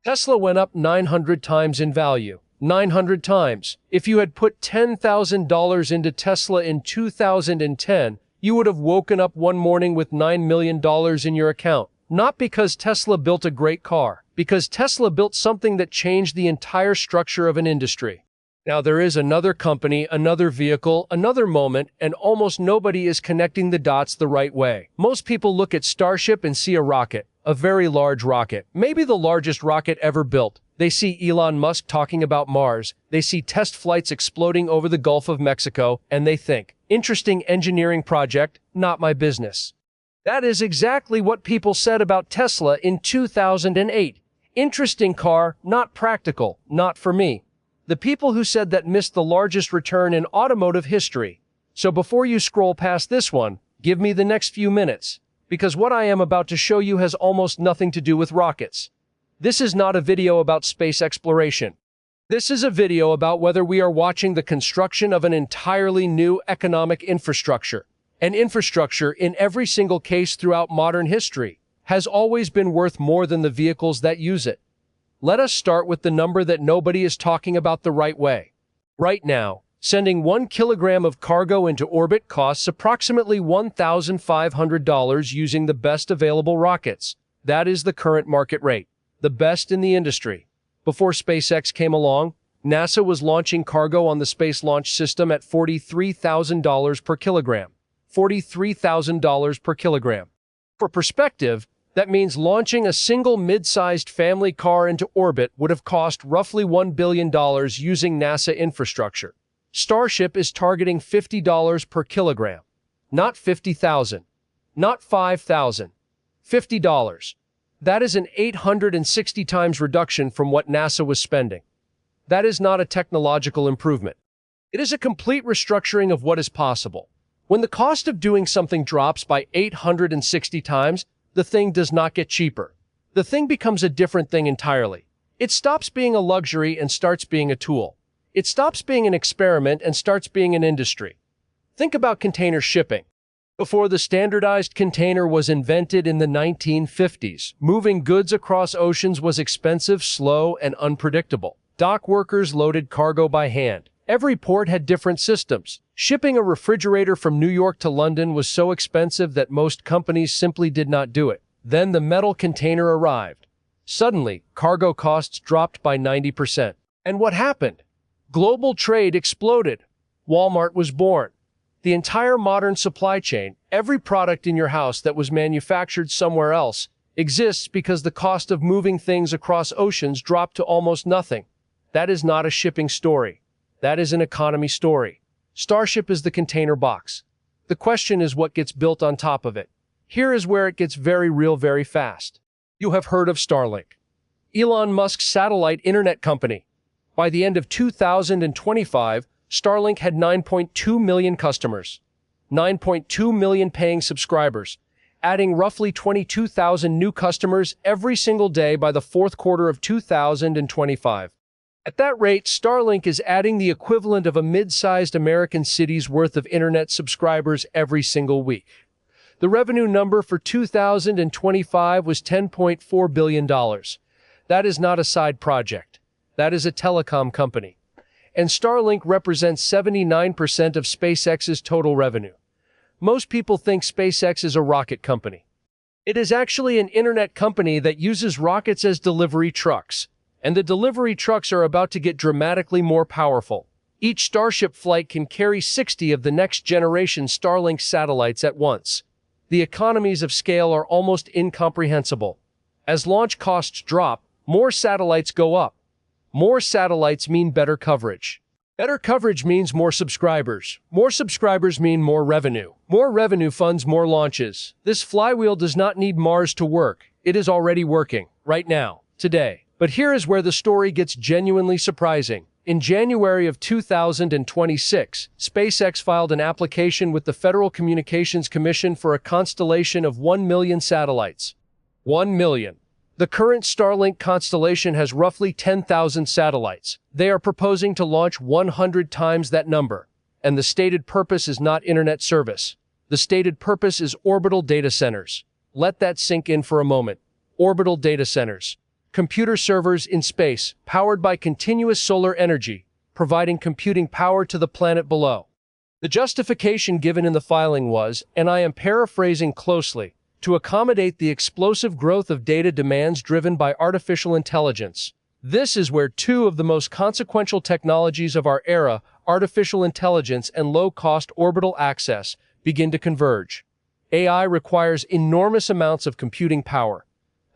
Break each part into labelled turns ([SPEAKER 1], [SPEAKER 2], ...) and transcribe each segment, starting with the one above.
[SPEAKER 1] Tesla went up 900 times in value. 900 times. If you had put $10,000 into Tesla in 2010, you would have woken up one morning with $9 million in your account. Not because Tesla built a great car, because Tesla built something that changed the entire structure of an industry. Now there is another company, another vehicle, another moment, and almost nobody is connecting the dots the right way. Most people look at Starship and see a rocket, a very large rocket, maybe the largest rocket ever built. They see Elon Musk talking about Mars, they see test flights exploding over the Gulf of Mexico, and they think, interesting engineering project, not my business. That is exactly what people said about Tesla in 2008. Interesting car, not practical, not for me. The people who said that missed the largest return in automotive history. So before you scroll past this one, give me the next few minutes, because what I am about to show you has almost nothing to do with rockets. This is not a video about space exploration. This is a video about whether we are watching the construction of an entirely new economic infrastructure. An infrastructure, in every single case throughout modern history, has always been worth more than the vehicles that use it. Let us start with the number that nobody is talking about the right way. Right now, sending 1 kilogram of cargo into orbit costs approximately $1,500 using the best available rockets. That is the current market rate, the best in the industry. Before SpaceX came along, NASA was launching cargo on the Space Launch System at $43,000 per kilogram. $43,000 per kilogram. For perspective, that means launching a single mid-sized family car into orbit would have cost roughly $1 billion using NASA infrastructure. Starship is targeting $50 per kilogram. Not $50,000. Not $5,000. $50. That is an 860 times reduction from what NASA was spending. That is not a technological improvement. It is a complete restructuring of what is possible. When the cost of doing something drops by 860 times, the thing does not get cheaper. The thing becomes a different thing entirely. It stops being a luxury and starts being a tool. It stops being an experiment and starts being an industry. Think about container shipping. Before the standardized container was invented in the 1950s, moving goods across oceans was expensive, slow, and unpredictable. Dock workers loaded cargo by hand. Every port had different systems. Shipping a refrigerator from New York to London was so expensive that most companies simply did not do it. Then the metal container arrived. Suddenly, cargo costs dropped by 90%. And what happened? Global trade exploded. Walmart was born. The entire modern supply chain, every product in your house that was manufactured somewhere else, exists because the cost of moving things across oceans dropped to almost nothing. That is not a shipping story. That is an economy story. Starship is the container box. The question is what gets built on top of it. Here is where it gets very real very fast. You have heard of Starlink. Elon Musk's satellite internet company. By the end of 2025, Starlink had 9.2 million customers. 9.2 million paying subscribers, adding roughly 22,000 new customers every single day by the fourth quarter of 2025. At that rate, Starlink is adding the equivalent of a mid-sized American city's worth of internet subscribers every single week. The revenue number for 2025 was $10.4 billion. That is not a side project. That is a telecom company. And Starlink represents 79% of SpaceX's total revenue. Most people think SpaceX is a rocket company. It is actually an internet company that uses rockets as delivery trucks. And the delivery trucks are about to get dramatically more powerful. Each Starship flight can carry 60 of the next-generation Starlink satellites at once. The economies of scale are almost incomprehensible. As launch costs drop, more satellites go up. More satellites mean better coverage. Better coverage means more subscribers. More subscribers mean more revenue. More revenue funds more launches. This flywheel does not need Mars to work. It is already working, right now, today. But here is where the story gets genuinely surprising. In January of 2026, SpaceX filed an application with the Federal Communications Commission for a constellation of 1 million satellites. 1 million. The current Starlink constellation has roughly 10,000 satellites. They are proposing to launch 100 times that number. And the stated purpose is not internet service. The stated purpose is orbital data centers. Let that sink in for a moment. Orbital data centers. computer servers in space, powered by continuous solar energy, providing computing power to the planet below. The justification given in the filing was, and I am paraphrasing closely, to accommodate the explosive growth of data demands driven by artificial intelligence. This is where two of the most consequential technologies of our era, artificial intelligence and low-cost orbital access, begin to converge. AI requires enormous amounts of computing power.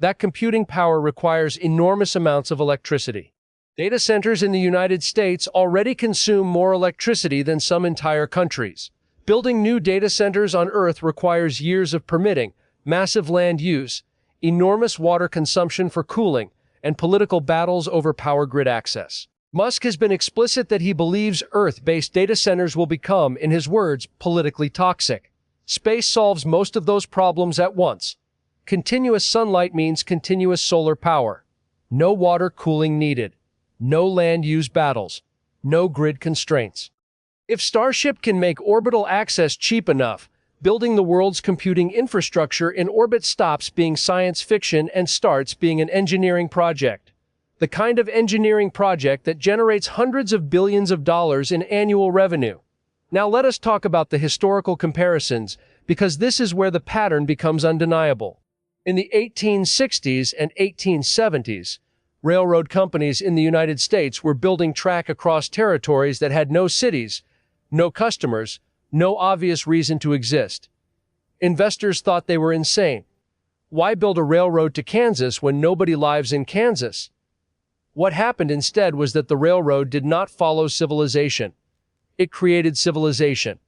[SPEAKER 1] That computing power requires enormous amounts of electricity. Data centers in the United States already consume more electricity than some entire countries. Building new data centers on Earth requires years of permitting, massive land use, enormous water consumption for cooling, and political battles over power grid access. Musk has been explicit that he believes Earth-based data centers will become, in his words, politically toxic. Space solves most of those problems at once. Continuous sunlight means continuous solar power. No water cooling needed. No land use battles. No grid constraints. If Starship can make orbital access cheap enough, building the world's computing infrastructure in orbit stops being science fiction and starts being an engineering project. The kind of engineering project that generates hundreds of billions of dollars in annual revenue. Now let us talk about the historical comparisons, because this is where the pattern becomes undeniable. In the 1860s and 1870s, railroad companies in the United States were building track across territories that had no cities, no customers, no obvious reason to exist. Investors thought they were insane. Why build a railroad to Kansas when nobody lives in Kansas? What happened instead was that the railroad did not follow civilization. It created civilization.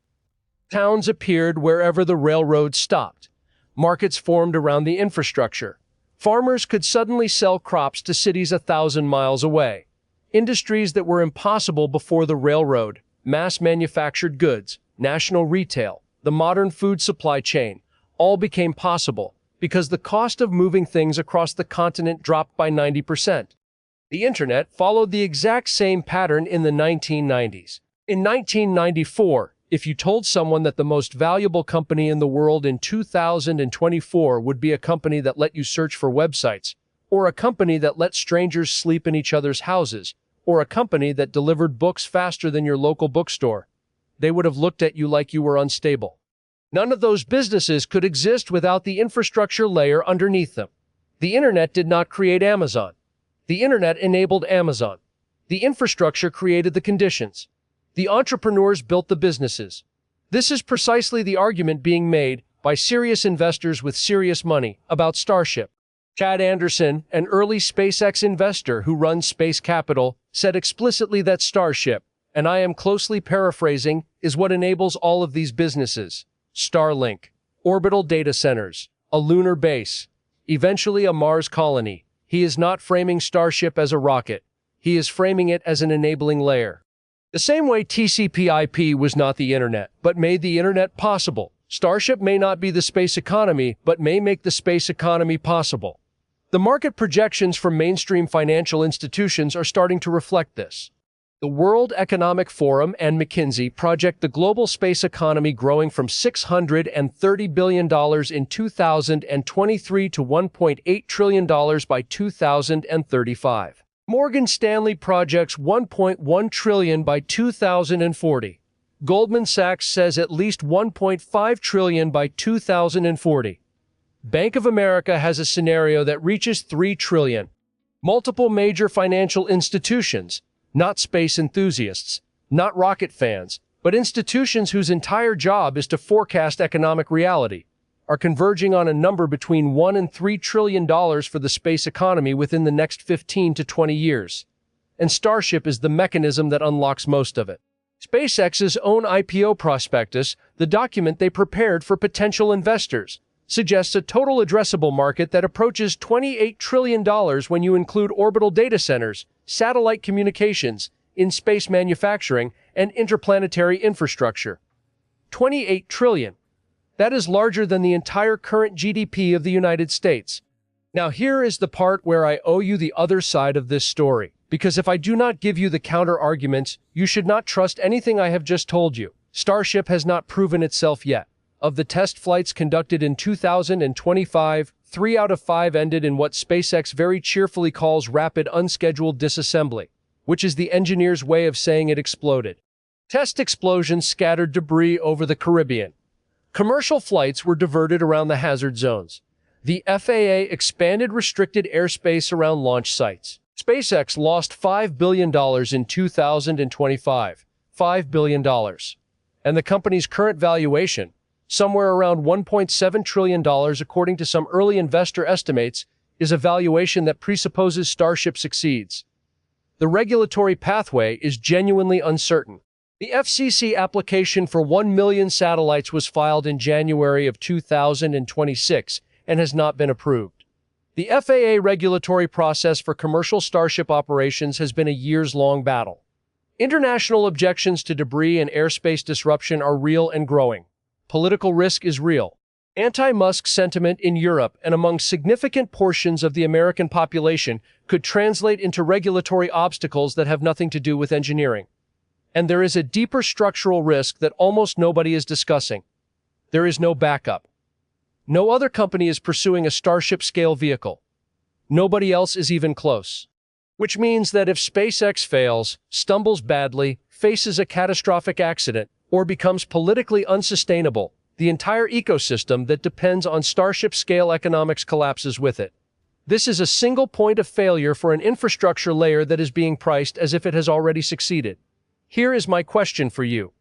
[SPEAKER 1] Towns appeared wherever the railroad stopped. Markets formed around the infrastructure. Farmers could suddenly sell crops to cities 1,000 miles away. Industries that were impossible before the railroad, mass-manufactured goods, national retail, the modern food supply chain, all became possible because the cost of moving things across the continent dropped by 90%. The internet followed the exact same pattern in the 1990s. In 1994, if you told someone that the most valuable company in the world in 2024 would be a company that let you search for websites, or a company that let strangers sleep in each other's houses, or a company that delivered books faster than your local bookstore, they would have looked at you like you were unstable. None of those businesses could exist without the infrastructure layer underneath them. The internet did not create Amazon. The internet enabled Amazon. The infrastructure created the conditions. The entrepreneurs built the businesses. This is precisely the argument being made by serious investors with serious money about Starship. Chad Anderson, an early SpaceX investor who runs Space Capital, said explicitly that Starship, and I am closely paraphrasing, is what enables all of these businesses. Starlink, orbital data centers, a lunar base, eventually a Mars colony. He is not framing Starship as a rocket. He is framing it as an enabling layer. The same way TCP/IP was not the internet, but made the internet possible. Starship may not be the space economy, but may make the space economy possible. The market projections from mainstream financial institutions are starting to reflect this. The World Economic Forum and McKinsey project the global space economy growing from $630 billion in 2023 to $1.8 trillion by 2035. Morgan Stanley projects $1.1 trillion by 2040. Goldman Sachs says at least $1.5 trillion by 2040. Bank of America has a scenario that reaches $3 trillion. Multiple major financial institutions, not space enthusiasts, not rocket fans, but institutions whose entire job is to forecast economic reality, are converging on a number between $1 and $3 trillion for the space economy within the next 15 to 20 years. And Starship is the mechanism that unlocks most of it. SpaceX's own IPO prospectus, the document they prepared for potential investors, suggests a total addressable market that approaches $28 trillion when you include orbital data centers, satellite communications, in-space manufacturing, and interplanetary infrastructure. $28 trillion. That is larger than the entire current GDP of the United States. Now here is the part where I owe you the other side of this story, because if I do not give you the counter-arguments, you should not trust anything I have just told you. Starship has not proven itself yet. Of the test flights conducted in 2025, 3 out of 5 ended in what SpaceX very cheerfully calls rapid unscheduled disassembly, which is the engineer's way of saying it exploded. Test explosions scattered debris over the Caribbean. Commercial flights were diverted around the hazard zones. The FAA expanded restricted airspace around launch sites. SpaceX lost $5 billion in 2025. $5 billion. And the company's current valuation, somewhere around $1.7 trillion according to some early investor estimates, is a valuation that presupposes Starship succeeds. The regulatory pathway is genuinely uncertain. The FCC application for 1 million satellites was filed in January of 2026 and has not been approved. The FAA regulatory process for commercial Starship operations has been a years-long battle. International objections to debris and airspace disruption are real and growing. Political risk is real. Anti-Musk sentiment in Europe and among significant portions of the American population could translate into regulatory obstacles that have nothing to do with engineering. And there is a deeper structural risk that almost nobody is discussing. There is no backup. No other company is pursuing a Starship-scale vehicle. Nobody else is even close. Which means that if SpaceX fails, stumbles badly, faces a catastrophic accident, or becomes politically unsustainable, the entire ecosystem that depends on Starship-scale economics collapses with it. This is a single point of failure for an infrastructure layer that is being priced as if it has already succeeded. Here is my question for you,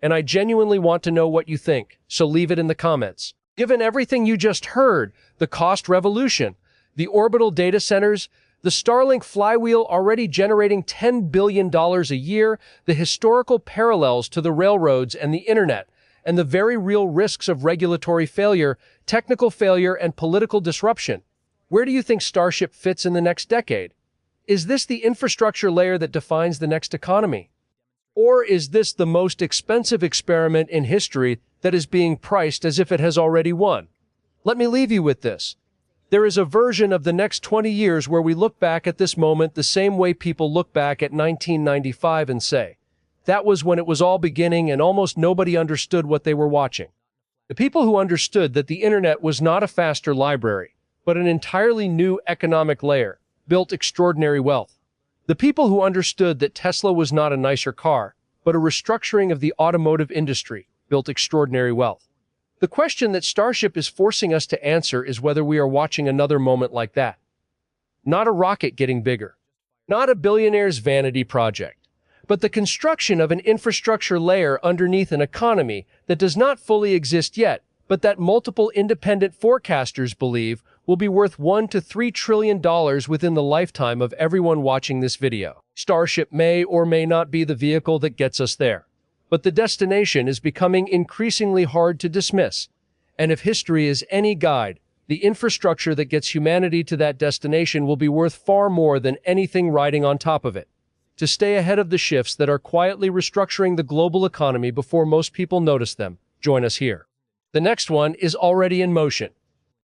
[SPEAKER 1] and I genuinely want to know what you think, so leave it in the comments. Given everything you just heard, the cost revolution, the orbital data centers, the Starlink flywheel already generating $10 billion a year, the historical parallels to the railroads and the internet, and the very real risks of regulatory failure, technical failure, and political disruption, where do you think Starship fits in the next decade? Is this the infrastructure layer that defines the next economy? Or is this the most expensive experiment in history that is being priced as if it has already won? Let me leave you with this. There is a version of the next 20 years where we look back at this moment the same way people look back at 1995 and say, that was when it was all beginning and almost nobody understood what they were watching. The people who understood that the internet was not a faster library, but an entirely new economic layer, built extraordinary wealth. The people who understood that Tesla was not a nicer car, but a restructuring of the automotive industry, built extraordinary wealth. The question that Starship is forcing us to answer is whether we are watching another moment like that. Not a rocket getting bigger, not a billionaire's vanity project, but the construction of an infrastructure layer underneath an economy that does not fully exist yet, but that multiple independent forecasters believe will be worth $1 to $3 trillion within the lifetime of everyone watching this video. Starship may or may not be the vehicle that gets us there, but the destination is becoming increasingly hard to dismiss. And if history is any guide, the infrastructure that gets humanity to that destination will be worth far more than anything riding on top of it. To stay ahead of the shifts that are quietly restructuring the global economy before most people notice them, join us here. The next one is already in motion.